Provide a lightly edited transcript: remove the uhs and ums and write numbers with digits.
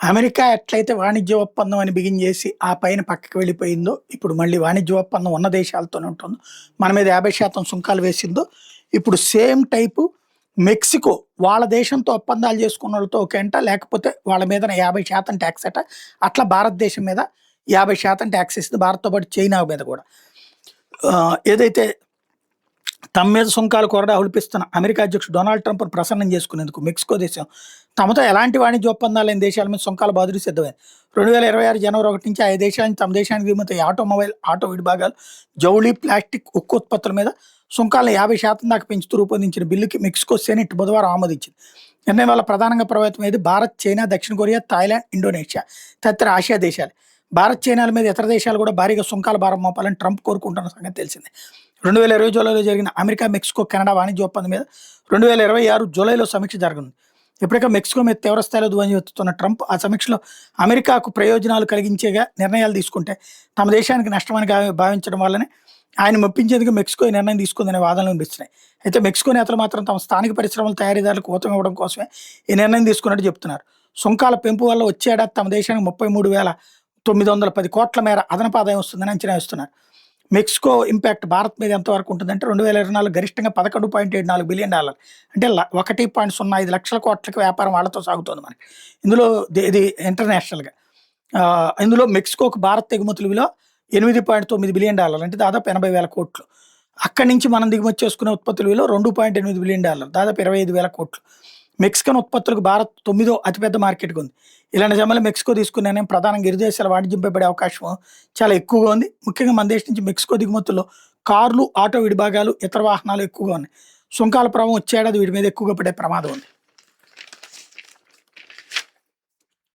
America ఎట్లయితే వాణిజ్య ఒప్పందం అని బిగిన్ చేసి, ఆ పైన పక్కకి వెళ్ళిపోయిందో, ఇప్పుడు మళ్ళీ వాణిజ్య ఒప్పందం ఉన్న దేశాలతోనే ఉంటుందో, మన మీద 50% సుంకాలు వేసిందో, ఇప్పుడు సేమ్ టైపు మెక్సికో వాళ్ళ దేశంతో ఒప్పందాలు చేసుకున్నోళ్ళతో ఓకే అంట. లేకపోతే వాళ్ళ మీదన 50% టాక్స్ అట. అట్లా భారతదేశం మీద 50% టాక్స్ ఏసింది. భారత్‌తో పాటు చైనా మీద కూడా. ఏదైతే తమ మీద సుంకాలు కొరడా హుళిపిస్తున్న అమెరికా అధ్యక్షుడు డొనాల్డ్ ట్రంప్‌ను ప్రసన్నం చేసుకునేందుకు మెక్సికో దేశం తమతో ఎలాంటి వాణిజ్య ఒప్పందాలు లేని దేశాల మీద సుంకాల బాదుడు సిద్ధమైంది. 2026 జనవరి 1 నుంచి ఆయా దేశాల నుంచి తమ దేశానికి దిగుమతి ఆటోమొబైల్, ఆటో విడిభాగాలు, జౌళి, ప్లాస్టిక్, ఉక్కు ఉత్పత్తుల మీద సుంకాలను 50% దాకా పెంచుతూ రూపొందించిన బిల్లుకి మెక్సికో సెనెట్ బుధవారం ఆమోదించింది. నిర్ణయం వల్ల ప్రధానంగా ప్రభావితమయ్యేది భారత్, చైనా, దక్షిణ కొరియా, థాయిలాండ్, ఇండోనేషియా తదితర ఆసియా దేశాలు. భారత్, చైనాల మీద ఇతర దేశాలు కూడా భారీగా సుంకాల భారం మోపాలని ట్రంప్ కోరుకుంటున్న సంగతి తెలిసిందే. 2020 జూలైలో జరిగిన అమెరికా, మెక్సికో, కెనడా వాణిజ్య ఒప్పందం మీద 2026 జూలైలో సమీక్ష జరగనుంది. ఇప్పటికే మెక్సికో మీద తీవ్రస్థాయిలో ధ్వజమెత్తుతున్న ట్రంప్ ఆ సమీక్షలో అమెరికాకు ప్రయోజనాలు కలిగించేగా నిర్ణయాలు తీసుకుంటే తమ దేశానికి నష్టమని భావించడం వల్లనే ఆయన మెప్పించేందుకు మెక్సికో ఈ నిర్ణయం తీసుకుందనే వాదనలు వినిపిస్తున్నాయి. అయితే మెక్సికో నేతలు మాత్రం తమ స్థానిక పరిశ్రమల తయారీదారులకు ఊతం ఇవ్వడం కోసమే ఈ నిర్ణయం తీసుకున్నట్టు చెప్తున్నారు. సుంకాల పెంపు వల్ల వచ్చే ఏడాది తమ దేశానికి 33,910 కోట్ల మేర అదనపు ఆదాయం వస్తుందని అంచనా వేస్తున్నారు. మెక్సికో ఇంపాక్ట్ భారత్ మీద ఎంతవరకు ఉంటుందంటే 2024 గరిష్టంగా $11.74 బిలియన్, అంటే 1.05 లక్షల కోట్లకి వ్యాపారం వాళ్ళతో సాగుతోంది మనకి. ఇందులో ఇది ఇంటర్నేషనల్గా. ఇందులో మెక్సికోకు భారత్ ఎగుమతుల విలువ $8.9 బిలియన్, అంటే దాదాపు 80,000 కోట్లు. అక్కడి నుంచి మనం దిగుమతి చేసుకునే ఉత్పత్తుల విలువ $2.8 బిలియన్, దాదాపు 25,000 కోట్లు. మెక్సికన్ ఉత్పత్తులకు భారత్ 9వ అతిపెద్ద మార్కెట్గా ఉంది. ఇలాంటి జమలు మెక్సికో తీసుకునే నిర్ణయం ప్రధానంగా ఇరు దేశాల వాణిజ్యంపై పడే అవకాశం చాలా ఎక్కువగా ఉంది. ముఖ్యంగా మన దేశం నుంచి మెక్సికో దిగుమతుల్లో కార్లు, ఆటో విడిభాగాలు, ఇతర వాహనాలు ఎక్కువగా ఉన్నాయి. సుంకాల ప్రభావం వచ్చే ఏడాది వీటి మీద ఎక్కువగా పడే ప్రమాదం ఉంది.